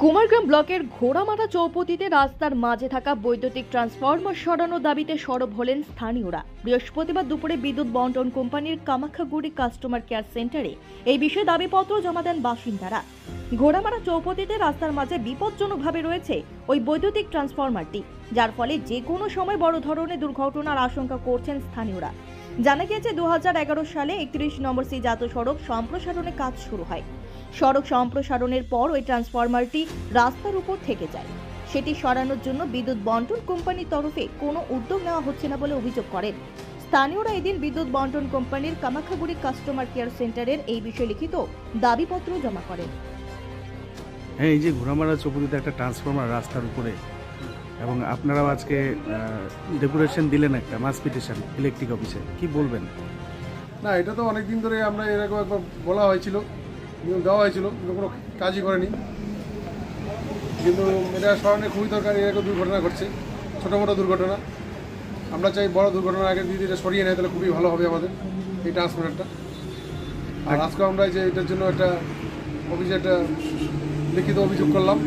কুমারগ্রাম ব্লকের ঘোড়ামারা চৌপতিতে রাস্তার মাঝে থাকা বৈদ্যুতিক ট্রান্সফরমার সরানোর দাবিতে সরব হলেন স্থানীয়রা। বৃহস্পতিবার দুপুরে বিদ্যুৎ বন্টন কোম্পানির কামাখ্যাগুড়ি কাস্টমার কেয়ার সেন্টারে এই বিষয়ে দাবিপত্র জমা দেন বাসিন্দারা। ঘোড়ামারা চৌপতিতে রাস্তার মাঝে বিপজ্জনকভাবে রয়েছে ওই বৈদ্যুতিক ট্রান্সফরমারটি, যার ফলে যে কোনো সময় বড় ধরনের দুর্ঘটনার আশঙ্কা করছেন স্থানীয়রা। জানা গিয়েছে 2011 সালে 31 নম্বর সি জাতীয় সড়ক সম্প্রসারণের কাজ শুরু হয়। সড়ক সম্প্রসারণের পর ওই ট্রান্সফরমারটি রাস্তার উপর থেকে যায়। সেটি সরানোর জন্য বিদ্যুৎ বন্টন কোম্পানির তরফে কোনো উদ্যোগ নেওয়া হচ্ছে না বলে অভিযোগ করেন স্থানীয়রা। এদিন বিদ্যুৎ বন্টন কোম্পানির কামাখ্যাগুড়ি কাস্টমার কেয়ার সেন্টারের এই বিষয়ে লিখিত দাবিপত্র জমা করেন। হ্যাঁ, এই যে ঘোড়ামারা চৌপতিতে একটা ট্রান্সফরমার রাস্তার উপরে, এবং আপনারাও আজকে ডেপুটেশন দিলেন একটা মাস পিটিশন ইলেকট্রিক অফিসে, কি বলবেন? না, এটা তো অনেক দিন ধরে আমরা এরকম একবার বলা হয়েছিল, দেওয়া হয়েছিল, কিন্তু কোনো কাজই করেনি। কিন্তু এটা সরানো খুবই দরকার। এরকম দুর্ঘটনা ঘটছে, ছোটো মোটো দুর্ঘটনা। আমরা চাই বড় দুর্ঘটনার আগে যদি এটা সরিয়ে নেয় তাহলে খুবই ভালো হবে আমাদের এই ট্রান্সফরমারটা। আর আজকে আমরা যে এটার জন্য একটা অফিসে একটা লিখিত অভিযোগ করলাম।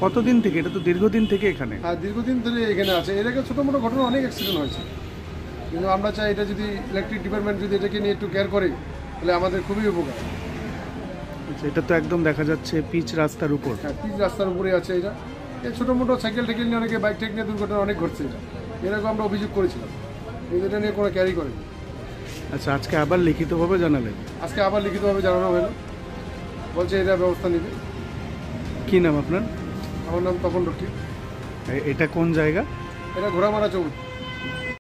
কতদিন থেকে? এটা তো দীর্ঘদিন থেকে এখানে। হ্যাঁ, দীর্ঘদিন ধরে এখানে আছে। এর আগে ছোটো মোটো ঘটনা অনেক অ্যাক্সিডেন্ট হয়েছে, কিন্তু আমরা চাই এটা যদি ইলেকট্রিক ডিপার্টমেন্ট যদি এটাকে নিয়ে একটু কেয়ার করে তাহলে আমাদের খুবই উপকার। এটা তো একদম দেখা যাচ্ছে পিচ রাস্তার উপর। হ্যাঁ, পিচ রাস্তার উপরে আছে এটা। এই ছোটো মোটো সাইকেল টেকেল নিয়ে অনেকে বাইক টেক নিয়ে দুর্ঘটনা অনেক ঘটছে। এটা এরকম আমরা অভিযোগ করেছিলাম, কিন্তু এটা নিয়ে কোনো ক্যারি করেনি। আচ্ছা, আজকে আবার লিখিতভাবে জানালেন? আজকে আবার লিখিতভাবে জানানো হলো, বলছে এটা ব্যবস্থা নেবে। কি নাম আপনার? আমার নাম তপন রক্ষী। এটা কোন জায়গা? এটা ঘোড়ামারা চৌপতি।